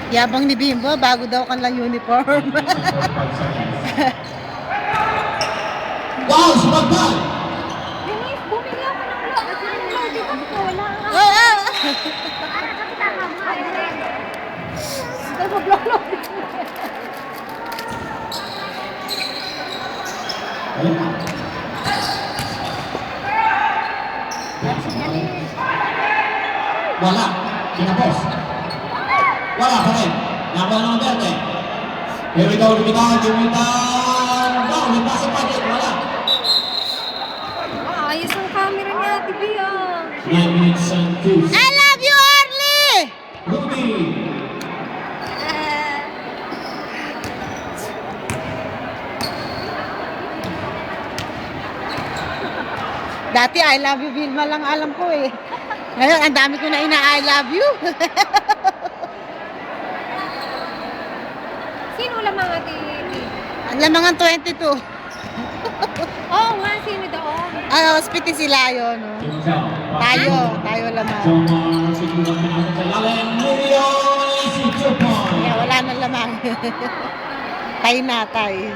Yabang ni Bimbo, bago daw kanilang uniform. Wow, sumagpal! Denise, bumili ako ng lollipop ko. Wala nga. Oo. Tama mo. Ito mag-lollipop. Wala. Kinapos. Wala pa rin. Nakuha ng Verde. Here we go, lumitan. Down, may pasok pa din. Wala. Ayos ang camera ni Ate B, ah. 9 minutes and 2. I love you, Arlie! Ruby. Dati I love you, Vilma lang alam ko eh. Ngayon, ang dami ko na ina-I love you. Sino lamang Ate B? Ang lamangan 22. Oo nga, sino doon? Ay, hospital sila yun. No? Tayo lamang. Jomar, siguro pinasok sa ilalim. Leon, si Jomar. Kaya wala na lamang. Tay na, tay.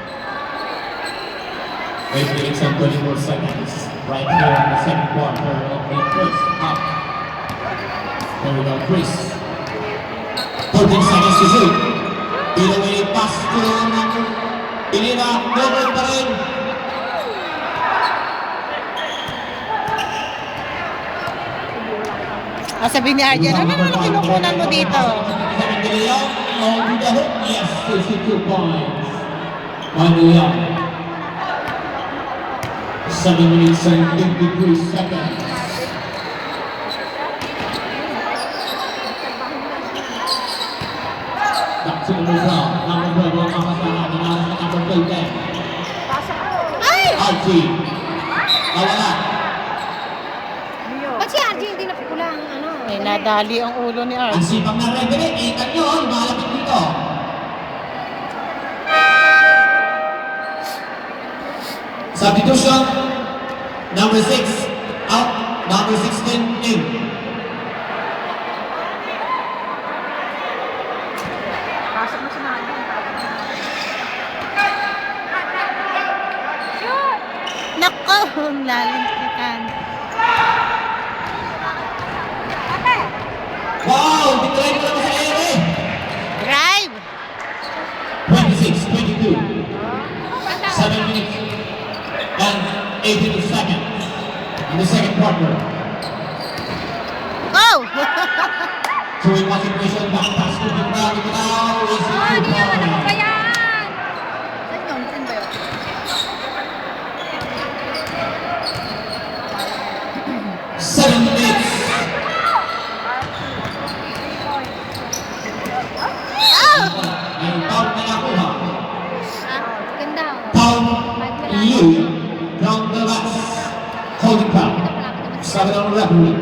8 minutes and 24 seconds. Right here in the second quarter of the first half. There we go, Chris. 14 seconds to shoot. Either way, pass to Ilina. Double pa rin. Sabi ni Arjen, ano naman kinukunan mo dito? Yes, 62 points. Manuel. 7 minutes and 53 seconds. Back to the Mobile. Number 12 ang makasama. Dinaras na number 12. Ay! Archie. Nawala. Ba't si RJ hindi napukula ang ano? May nadali ang ulo ni Ang Arjen. sipag ng referee. Ikan nyo. Lumalapit dito. Substitution. Number 6. Out. Number 16 in. Pasok mo sa mga. Shoot! Nako, ang lalim kitan. Ate! Wow! Ditry ko naman sa ere. Drive! 26, 22. 7 minutes and 18 seconds in the second quarter. Oh! Showing concentration back pass to Bintang. Now is Oh, the hindi naman ako point. ba yan? Saan yun? Saan ba yun? 7 minutes. May foul na nakuha. Ganda. Foul Liu from the last. Holding foul. Sabi ng referee.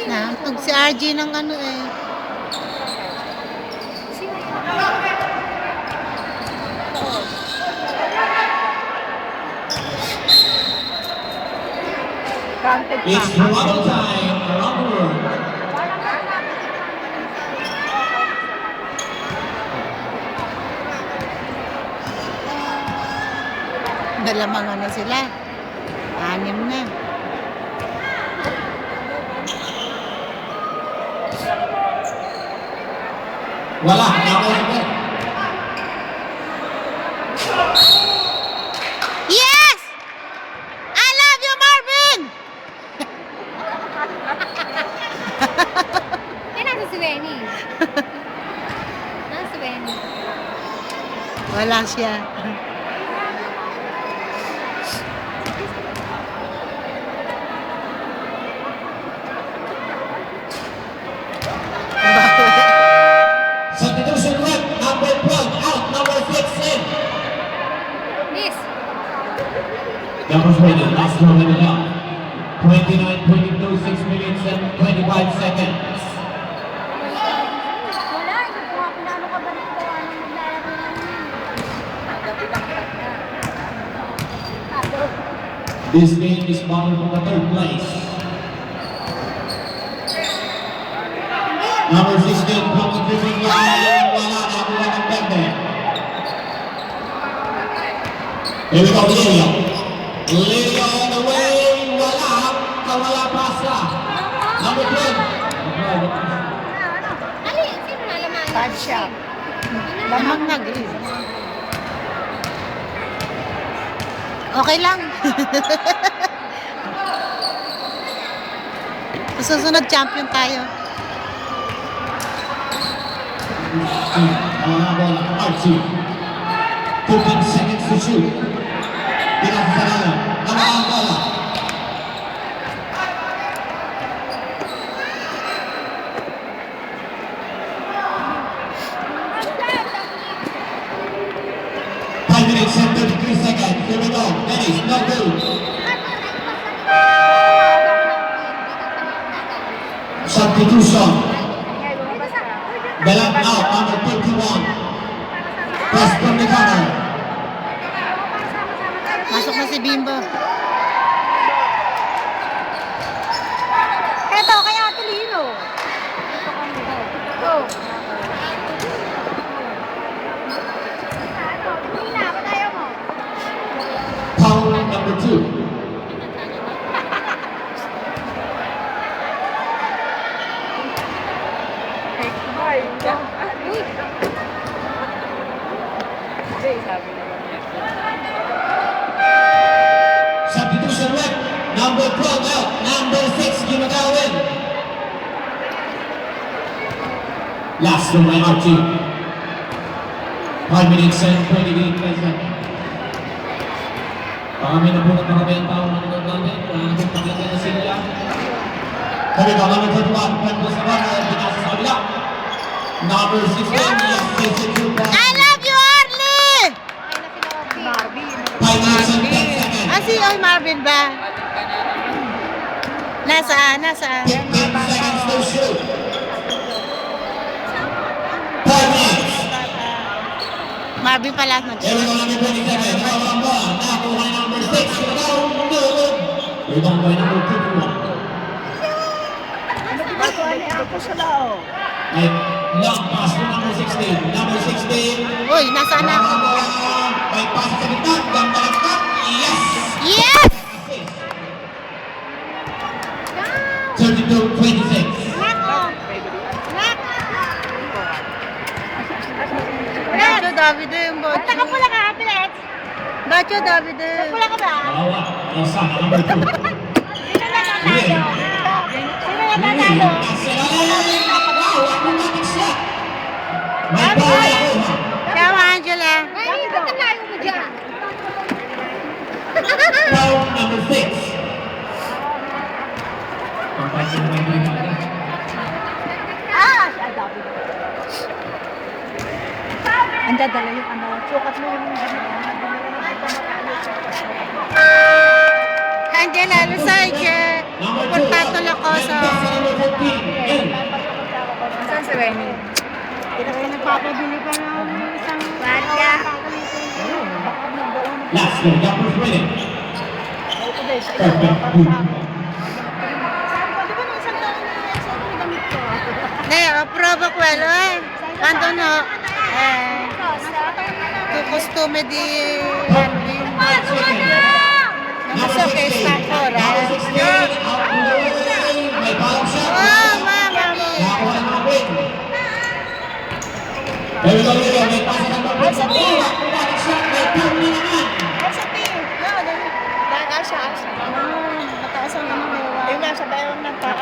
Na, pag si RJ ng ano eh. Sino yun? It's Toronto time around the world. Dalamangan na sila. 6 na. Wala. Nakuha. Yes! I love you, Marvin! Eh, nasa si Wenny. Nasa si Wenny. Wala siya. Substitution rep. Number 12 out. Number 6 in. Miss. Number 20. Last one in the out. 29, 22, 6 minutes and 25 seconds. Wala, hindi ko nga pinano ka ba nito? Anong naglalaro namin? Gabi lang. This game is battled for the third place. Number 16, Common Driven Line, wala na ako ng bende. Here we go, Lilio. Lilio on the way, wala, kawala pasa. Number 12. Ali, sino na laman? Bad shot. Lamang na, Gris. Okay lang. Sa susunod, champion tayo. Bola for Archie. 15 seconds to shoot. Pinasarala. Ang bola. Minutes and 33 seconds. Here we go. Dennis, no good. Substitution. Galat out, number 31. Pass from the corner. Masok na si Bimbo. Eto, kaya Ate Lino. Go. Lina, ba't ayaw mo? Foul number 2. Substitution win. Number 12 out. Number 6 gumagawin. Last one by Archie. 5 minutes and 28 seconds. Marami na po ng marami ang tao na nanonood natin. Wala na pong pakita na sila. Kami ba, number 31, Franco Sabana, binasa sa kabila. Number 16, yes, I love you, Arlie! 5 minutes and 10 seconds. Ah, si Marvin ba? Nasaan? 15 seconds to shoot. 5 minutes. Marvin pala nag Here we go, number 27. Rawang bola. Nakuha ni number 6. Down, good. Rebound by number 51. And long pass to number 16. Number 16. Uy, nasaan na? Rawang bola. May pass sa gitna. Ganda ng cut. Yes! Yes! Assist. 32-26. Bacho David yung Ba't Bacho. nakapula ka, Ate Lex? Bacho David. Nakapula ka ba? Awa. Osana, number 2. Sino na nanalo? Sino na nanalo? Wow, automatic shot. May bola ako. Ciao, Angela. Ay, ba't nanalo mo dyan? Foul number 6. Pampagin na may rebound. Ah, siya David. Ang dadala yung ano, sukat mo yung Angela, Lusaige. Portato ako sa... Number 14. Yan. Saan si Wenny? Nagpapabili pa ng isang... Barya. Last one, number 20. Perfect boot. Ne, approve ko eh. Kanto no. Tu costume di... Number 16. Number 16. Out to the way. May foul shot. Oh, mama mo. Nakuha ng mga win. There we go, there we go. May pass sa number 14.